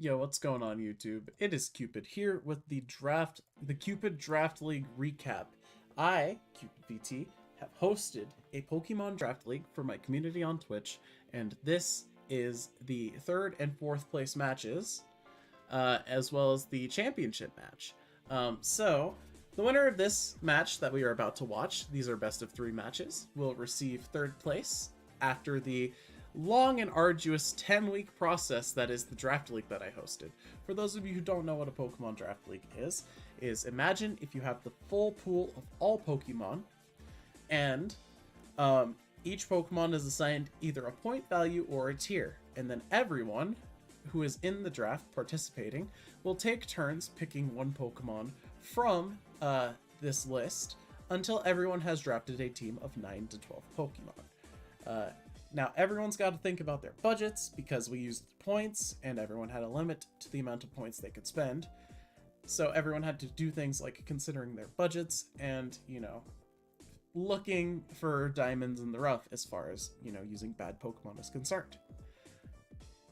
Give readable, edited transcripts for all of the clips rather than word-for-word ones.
Yo, what's going on YouTube? It is Cupid here with the Cupid Draft League recap. I, Cupid VT, have hosted a Pokemon Draft League for my community on Twitch, and this is the third and fourth place matches, as well as the championship match. So, the winner of this match that we are about to watch, these are best of 3 matches, will receive third place after the long and arduous 10-week process that is the draft league that I hosted. For those of you who don't know what a Pokemon draft league is imagine if you have the full pool of all Pokemon, and each Pokemon is assigned either a point value or a tier, and then everyone who is in the draft participating will take turns picking one Pokemon from this list until everyone has drafted a team of 9 to 12 Pokemon. Now, everyone's got to think about their budgets because we used points and everyone had a limit to the amount of points they could spend. So everyone had to do things like considering their budgets and, looking for diamonds in the rough as far as, using bad Pokemon is concerned.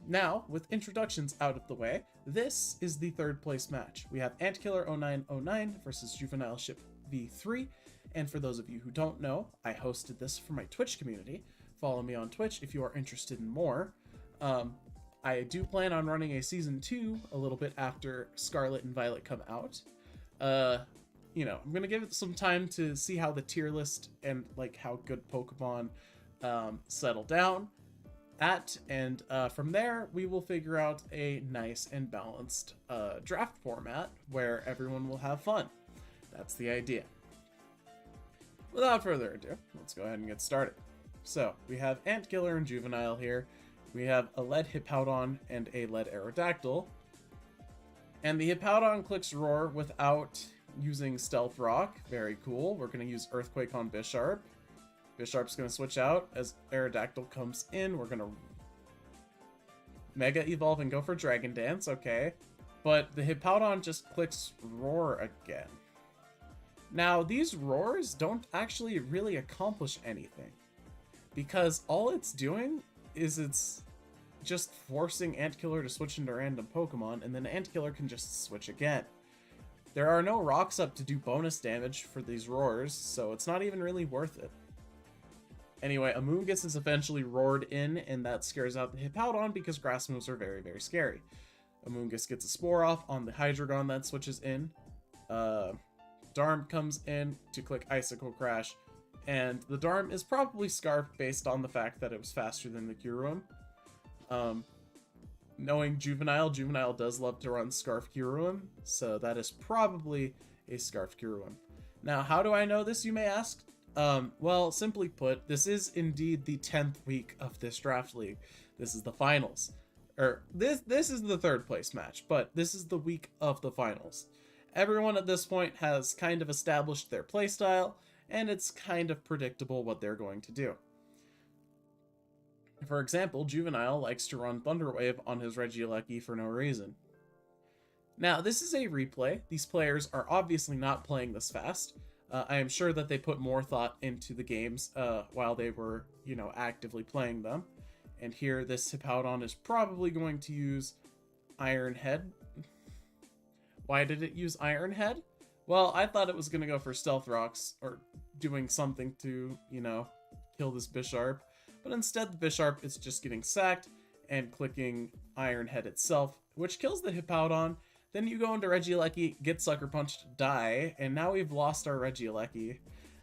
Now, with introductions out of the way, this is the third place match. We have Antkiller0909 versus Juvenile Ship V3. And for those of you who don't know, I hosted this for my Twitch community. Follow me on Twitch if you are interested in more. I do plan on running a Season 2 a little bit after Scarlet and Violet come out. I'm going to give it some time to see how the tier list and, how good Pokemon settle down at. And from there, we will figure out a nice and balanced draft format where everyone will have fun. That's the idea. Without further ado, let's go ahead and get started. So, we have Antkiller and Juvenile here. We have a Lead Hippowdon and a Lead Aerodactyl. And the Hippowdon clicks Roar without using Stealth Rock. Very cool. We're going to use Earthquake on Bisharp. Bisharp's going to switch out as Aerodactyl comes in. We're going to Mega Evolve and go for Dragon Dance. Okay. But the Hippowdon just clicks Roar again. Now, these Roars don't actually really accomplish anything, because all it's doing is it's just forcing Antkiller to switch into random Pokemon, and then Antkiller can just switch again. There are no rocks up to do bonus damage for these Roars, so it's not even really worth it. Anyway, Amoonguss is eventually roared in, and that scares out the Hippowdon because grass moves are very, very scary. Amoonguss gets a Spore off on the Hydreigon that switches in. Darm comes in to click Icicle Crash, and the Darm is probably Scarfed based on the fact that it was faster than the Kyurem. Knowing Juvenile does love to run Scarf Kyurem, so that is probably a Scarf Kyurem. Now, how do I know this, you may ask? Well, simply put, this is indeed the 10th week of this draft league. This is the finals. This is the third place match, but this is the week of the finals. Everyone at this point has kind of established their playstyle, and it's kind of predictable what they're going to do. For example, Juvenile likes to run Thunder Wave on his Regieleki for no reason. Now, this is a replay. These players are obviously not playing this fast. I am sure that they put more thought into the games while they were, actively playing them. And here, this Hippowdon is probably going to use Iron Head. Why did it use Iron Head? Well, I thought it was going to go for Stealth Rocks, or doing something to, kill this Bisharp. But instead, the Bisharp is just getting sacked and clicking Iron Head itself, which kills the Hippowdon. Then you go into Regieleki, get Sucker Punched, die, and now we've lost our Regieleki.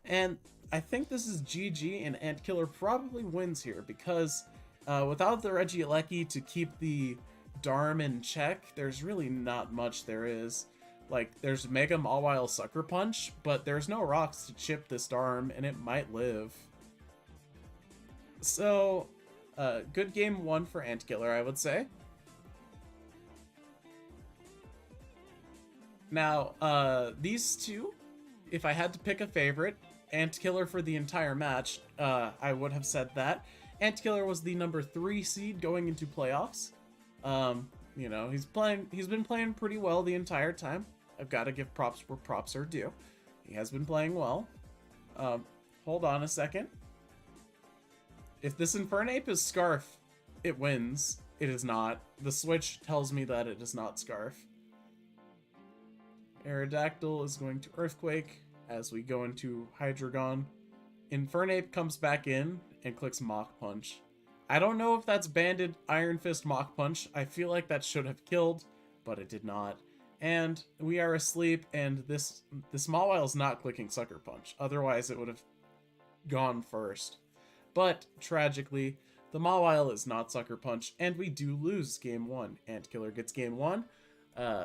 And I think this is GG, and Antkiller probably wins here, because without the Regieleki to keep the Darm in check, there's really not much there is. There's Mega Mawile Sucker Punch, but there's no rocks to chip this Darm, and it might live. So, good game 1 for Antkiller, I would say. Now, these two, if I had to pick a favorite, Antkiller for the entire match, I would have said that. Antkiller was the number 3 seed going into playoffs. He's been playing pretty well the entire time. I've got to give props where props are due. He has been playing well. Hold on a second. If this Infernape is Scarf, it wins. It is not. The Switch tells me that it is not Scarf. Aerodactyl is going to Earthquake as we go into Hydreigon. Infernape comes back in and clicks Mach Punch. I don't know if that's banded Iron Fist Mach Punch. I feel like that should have killed, but it did not. And we are asleep, and this Mawile is not clicking Sucker Punch. Otherwise, it would have gone first. But, tragically, the Mawile is not Sucker Punch, and we do lose Game 1. Antkiller gets Game 1.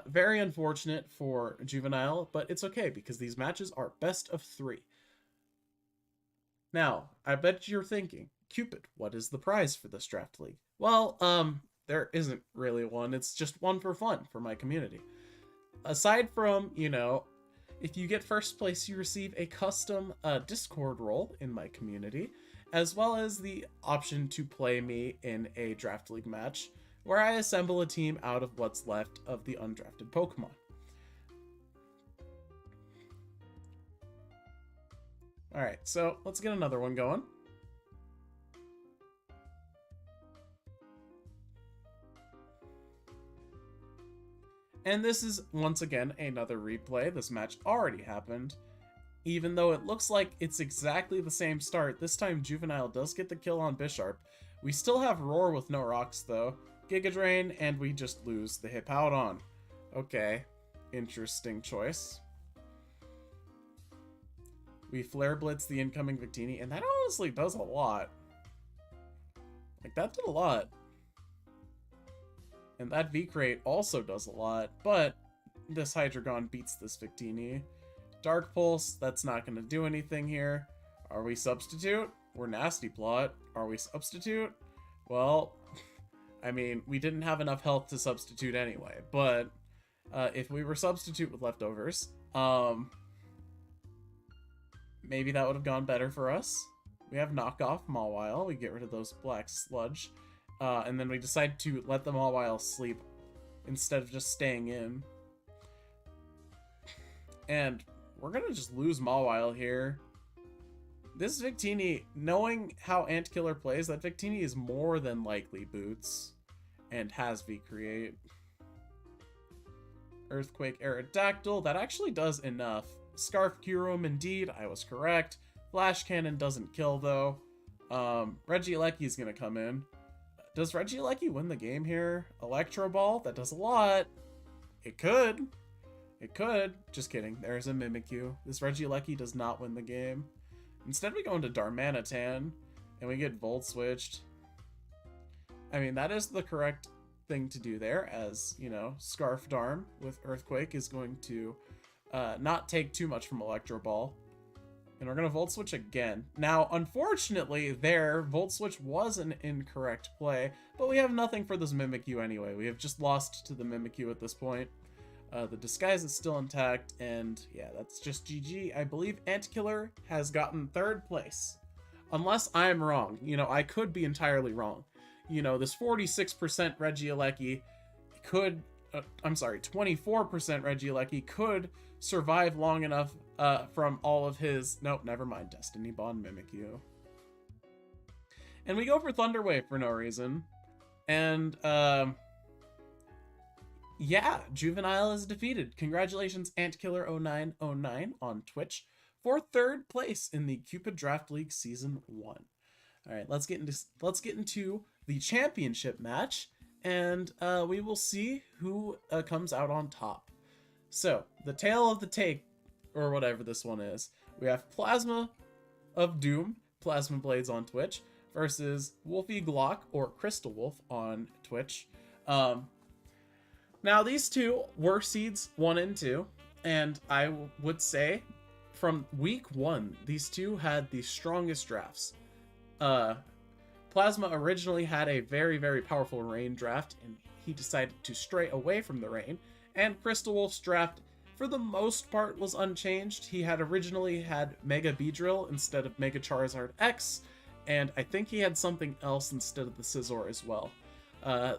Very unfortunate for Juvenile, but it's okay, because these matches are best of 3. Now, I bet you're thinking, Cupid, what is the prize for this draft league? Well, there isn't really one. It's just one for fun for my community. Aside from, you know, if you get first place, you receive a custom Discord role in my community, as well as the option to play me in a draft league match, where I assemble a team out of what's left of the undrafted Pokemon. Alright, so let's get another one going. And this is, once again, another replay. This match already happened. Even though it looks like it's exactly the same start, this time Juvenile does get the kill on Bisharp. We still have Roar with no rocks, though. Giga Drain, and we just lose the Hippowdon. Okay, interesting choice. We Flare Blitz the incoming Victini, and that honestly does a lot. Like, that did a lot. And that V-Crate also does a lot, but this Hydreigon beats this Victini. Dark Pulse, that's not going to do anything here. Are we Substitute? We're Nasty Plot. Are we Substitute? Well, I mean, we didn't have enough health to Substitute anyway, but if we were Substitute with leftovers, maybe that would have gone better for us. We have Knockoff Mawile. We get rid of those Black Sludge. And then we decide to let them all while sleep instead of just staying in. And we're going to just lose Mawile here. This Victini, knowing how Antkiller plays, that Victini is more than likely Boots and has V-Create. Earthquake Aerodactyl, that actually does enough. Scarf Kyurem, indeed, I was correct. Flash Cannon doesn't kill, though. Regieleki is going to come in. Does Regieleki win the game here? Electro Ball, that does a lot. It could. It could. Just kidding. There's a Mimikyu. This Regieleki does not win the game. Instead, we go into Darmanitan, and we get Volt Switched. I mean, that is the correct thing to do there, as, you know, Scarf Darm with Earthquake is going to not take too much from Electro Ball. And we're going to Volt Switch again. Now, unfortunately, Volt Switch was an incorrect play, but we have nothing for this Mimikyu anyway. We have just lost to the Mimikyu at this point. The Disguise is still intact, and yeah, that's just GG. I believe Antkiller has gotten 3rd place. Unless I'm wrong. You know, I could be entirely wrong. You know, this 46% Regieleki could... 24% Regieleki could survive long enough from all of his... Nope, never mind. Destiny Bond Mimikyu. And we go for Thunder Wave for no reason. And, yeah, Juvenile is defeated. Congratulations, Antkiller0909 on Twitch for 3rd place in the Cupid Draft League Season 1. All right, let's get into the championship match, and we will see who comes out on top. So, the tail of the tape, or whatever this one is, we have Plasma of Doom, Plasma Blades on Twitch, versus Wolfie Glock, or Crystal Wolf on Twitch. Now, these two were seeds 1 and 2, and I would say from week 1, these two had the strongest drafts. Plasma originally had a very, very powerful Rain draft, and he decided to stray away from the Rain, and Crystal Wolf's draft, for the most part, was unchanged. He had originally had Mega Beedrill instead of Mega Charizard X, and I think he had something else instead of the Scizor as well.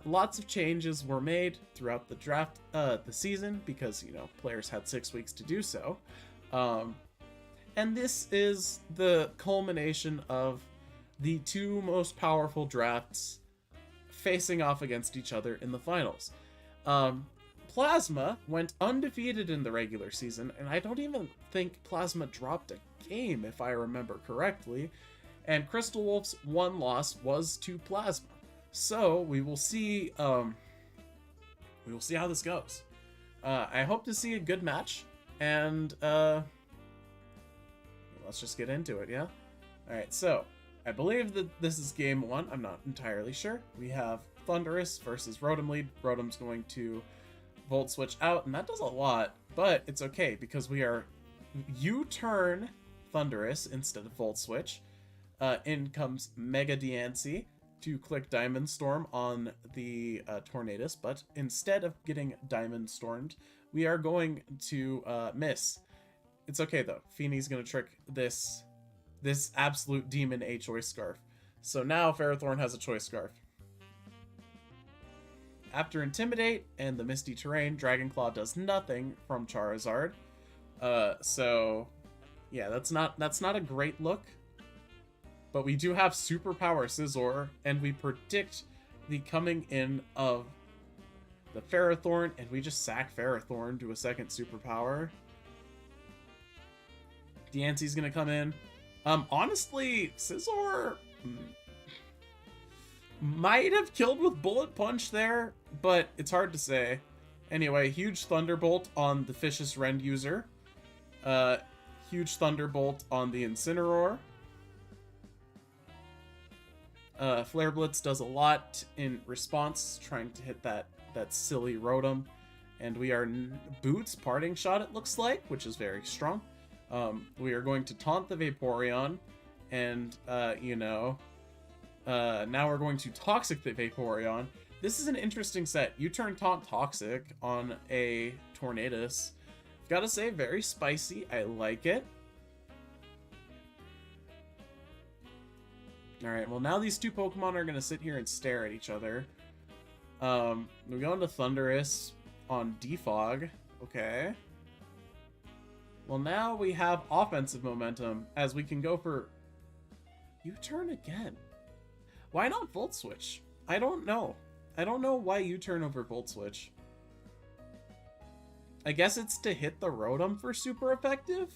Lots of changes were made throughout the draft, the season, because, you know, players had 6 weeks to do so. And this is the culmination of the 2 most powerful drafts facing off against each other in the finals. Plasma went undefeated in the regular season, and I don't even think Plasma dropped a game, if I remember correctly. And Crystal Wolf's one loss was to Plasma. So we will see how this goes. I hope to see a good match, and let's just get into it, yeah? Alright, so I believe that this is game 1. I'm not entirely sure. We have Thunderous versus Rotom lead. Rotom's going to Volt Switch out, and that does a lot, but it's okay because we are U-turn Thunderous instead of Volt Switch. In comes Mega Diancie to click Diamond Storm on the Tornadus, but instead of getting Diamond Stormed, we are going to miss. It's okay though. Feeney's gonna trick this absolute demon a Choice Scarf. So now Ferrothorn has a Choice Scarf. After Intimidate and the Misty Terrain, Dragonclaw does nothing from Charizard. So yeah, that's not a great look. But we do have Superpower Scizor, and we predict the coming in of the Ferrothorn, and we just sack Ferrothorn to a second Superpower. Diancie's gonna come in. Honestly, Scizor might have killed with Bullet Punch there, but it's hard to say. Anyway, huge Thunderbolt on the Vicious Rend user. Huge Thunderbolt on the Incineroar. Flare Blitz does a lot in response, trying to hit that silly Rotom. And we are Boots Parting Shot, it looks like, which is very strong. We are going to taunt the Vaporeon, and, now we're going to Toxic the Vaporeon. This is an interesting set. You turn Taunt Toxic on a Tornadus. I've gotta say, very spicy. I like it. Alright, well now these two Pokemon are gonna sit here and stare at each other. We go into Thundurus on Defog. Okay. Well, now we have offensive momentum, as we can go for U-turn again. Why not Volt Switch? I don't know. I don't know why U-turn over Volt Switch. I guess it's to hit the Rotom for super effective?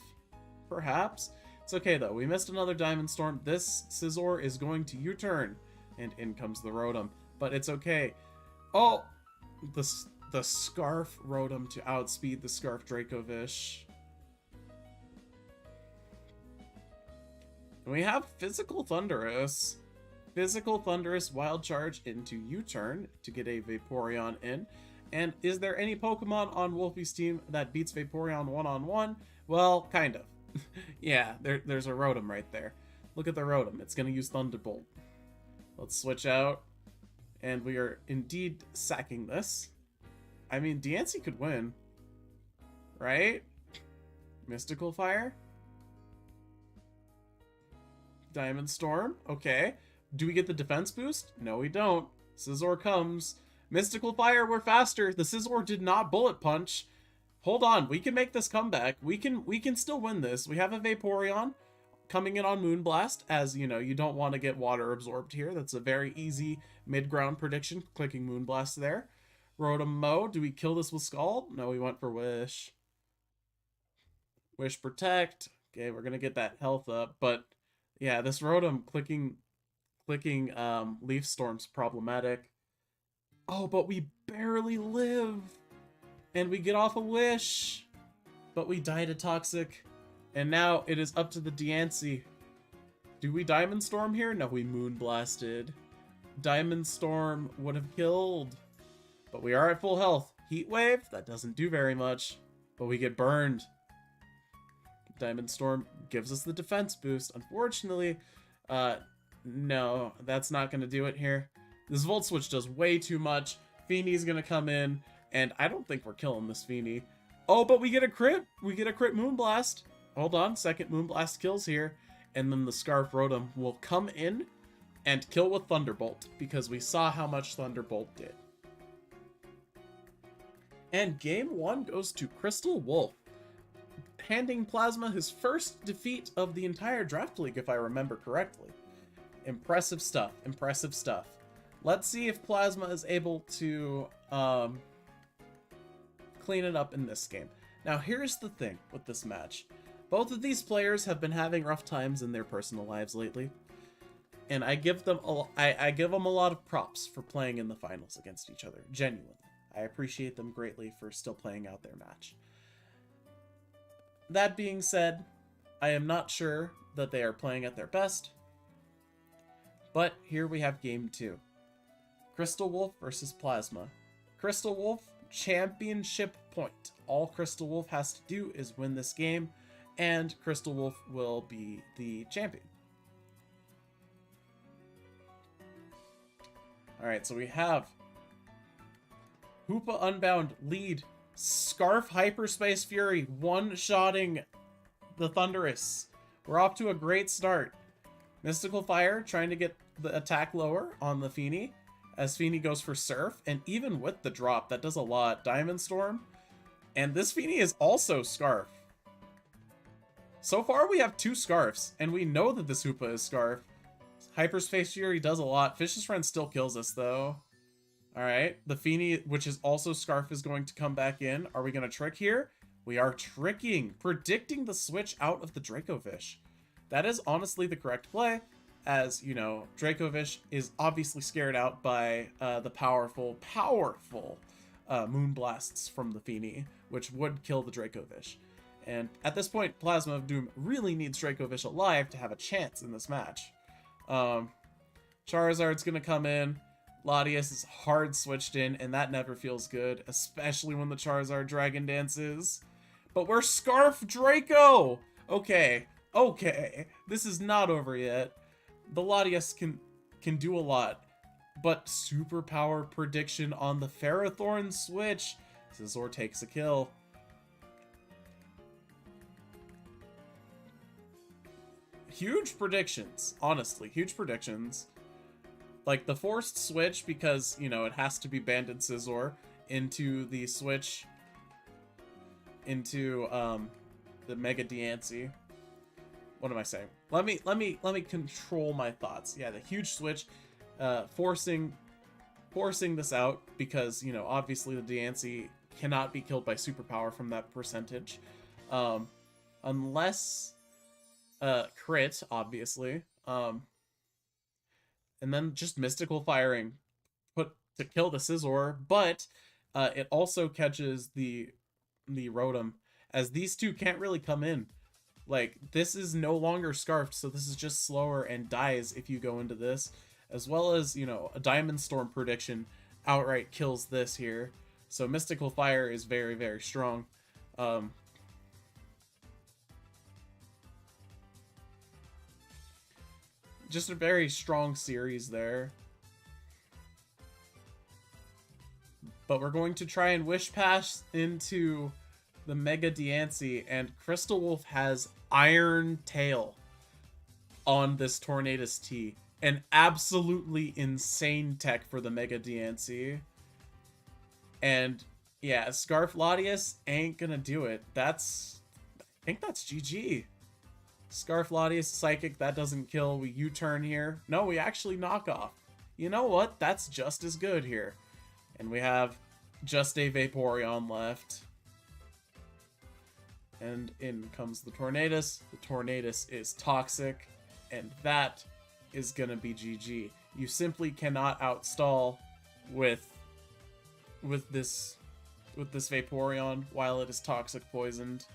Perhaps. It's okay though, we missed another Diamond Storm. This Scizor is going to U-turn, and in comes the Rotom. But it's okay. Oh! The Scarf Rotom to outspeed the Scarf Dracovish. And we have Physical Thunderous. Physical Thunderous Wild Charge into U-turn to get a Vaporeon in. And is there any Pokemon on Wolfie's team that beats Vaporeon one-on-one? Well, kind of. Yeah, there's a Rotom right there. Look at the Rotom. It's going to use Thunderbolt. Let's switch out. And we are indeed sacking this. I mean, Diancie could win. Right? Mystical Fire? Diamond Storm? Okay. Do we get the defense boost? No, we don't. Scizor comes. Mystical Fire, we're faster. The Scizor did not Bullet Punch. Hold on, we can make this comeback. We can still win this. We have a Vaporeon coming in on Moonblast, as, you know, you don't want to get water absorbed here. That's a very easy mid-ground prediction, clicking Moonblast there. Rotom Mow, do we kill this with Scald? No, we went for Wish. Wish Protect. Okay, we're going to get that health up, but yeah, this Rotom clicking Leaf Storm's problematic. Oh, but we barely live. And we get off a Wish. But we die to Toxic. And now it is up to the Diancie. Do we Diamond Storm here? No, we Moonblasted. Diamond Storm would have killed. But we are at full health. Heat Wave, that doesn't do very much. But we get burned. Diamond Storm gives us the defense boost. Unfortunately, no, that's not going to do it here. This Volt Switch does way too much. Feeney's going to come in, and I don't think we're killing this Feeney. Oh, but we get a crit. We get a crit Moonblast. Hold on, second Moonblast kills here. And then the Scarf Rotom will come in and kill with Thunderbolt, because we saw how much Thunderbolt did. And game 1 goes to Crystal Wolf, handing Plasma his first defeat of the entire Draft League, if I remember correctly. Impressive stuff, impressive stuff. Let's see if Plasma is able to clean it up in this game. Now, here's the thing with this match. Both of these players have been having rough times in their personal lives lately, and I give them a lot of props for playing in the finals against each other. Genuinely, I appreciate them greatly for still playing out their match. That being said, I am not sure that they are playing at their best, but here we have game 2. Crystal Wolf versus Plasma. Crystal Wolf, championship point. All Crystal Wolf has to do is win this game, and Crystal Wolf will be the champion. Alright, so we have Hoopa Unbound lead. Scarf Hyperspace Fury one-shotting the Thunderous. We're off to a great start. Mystical Fire trying to get the attack lower on the Feeny as Feeny goes for Surf, and even with the drop, that does a lot. Diamond Storm, and this Feeny is also Scarf. So far, we have 2 Scarfs, and we know that this Hoopa is Scarf. Hyperspace Fury does a lot. Fish's Friend still kills us, though. Alright, the Feeny, which is also Scarf, is going to come back in. Are we going to trick here? We are tricking, predicting the switch out of the Dracovish. That is honestly the correct play, as, you know, Dracovish is obviously scared out by the powerful Moonblasts from the Feeny, which would kill the Dracovish. And at this point, Plasma of Doom really needs Dracovish alive to have a chance in this match. Charizard's going to come in. Latias is hard switched in, and that never feels good, especially when the Charizard Dragon dances. But we're Scarf Draco! Okay, this is not over yet. The Latias can do a lot, but superpower prediction on the Ferrothorn switch. Scizor takes a kill. Huge predictions, honestly, huge predictions. Like the forced switch, because, you know, it has to be Banded Scizor into the switch into the Mega Diancie. What am I saying? Let me control my thoughts. Yeah, the huge switch, forcing this out because, you know, obviously the Diancie cannot be killed by superpower from that percentage, unless crit, obviously. And then just mystical firing to kill the Scizor, but it also catches the Rotom, as these two can't really come in. Like, this is no longer Scarfed, so this is just slower and dies if you go into this, as well as, you know, a Diamond Storm prediction outright kills this here. So Mystical Fire is very, very strong. Just a very strong series there. But we're going to try and Wish Pass into the Mega Diancie, and Crystal Wolf has Iron Tail on this Tornadus T. An absolutely insane tech for the Mega Diancie. And yeah, Scarf Latias ain't gonna do it. I think that's GG. Scarf Latias Psychic, that doesn't kill. We U-turn here. No, we actually knock off. You know what? That's just as good here. And we have just a Vaporeon left. And in comes the Tornadus. The Tornadus is toxic, and that is gonna be GG. You simply cannot outstall with this Vaporeon while it is toxic poisoned.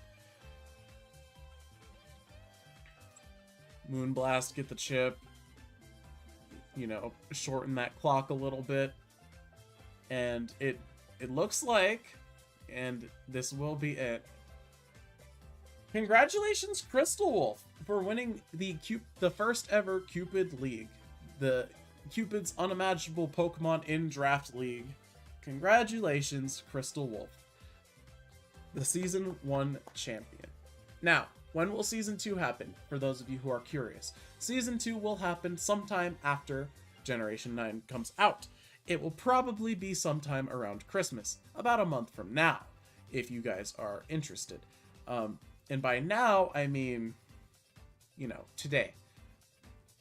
Moonblast, get the chip. You know, shorten that clock a little bit. And it looks like, and this will be it. Congratulations, Crystal Wolf, for winning the first ever Cupid League. The Cupid's Unimaginable Pokemon in Draft League. Congratulations, Crystal Wolf, the Season 1 champion. Now, when will Season 2 happen, for those of you who are curious? Season 2 will happen sometime after Generation 9 comes out. It will probably be sometime around Christmas, about a month from now, if you guys are interested. And by now, I mean, you know, today.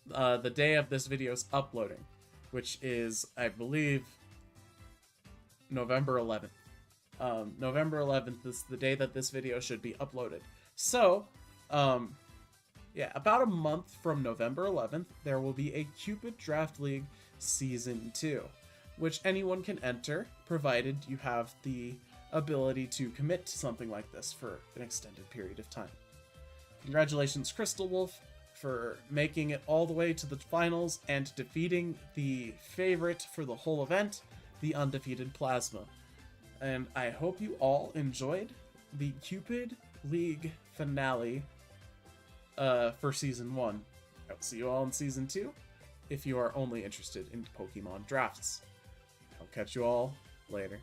The day of this video's uploading. which is, I believe, November 11th. November 11th is the day that this video should be uploaded. So, yeah, about a month from November 11th, there will be a Cupid Draft League Season 2, which anyone can enter, provided you have the ability to commit to something like this for an extended period of time. Congratulations, Crystal Wolf, for making it all the way to the finals and defeating the favorite for the whole event, the undefeated Plasma. And I hope you all enjoyed the Cupid League finale for Season 1. I'll see you all in Season 2 if you are only interested in Pokemon drafts. I'll catch you all later.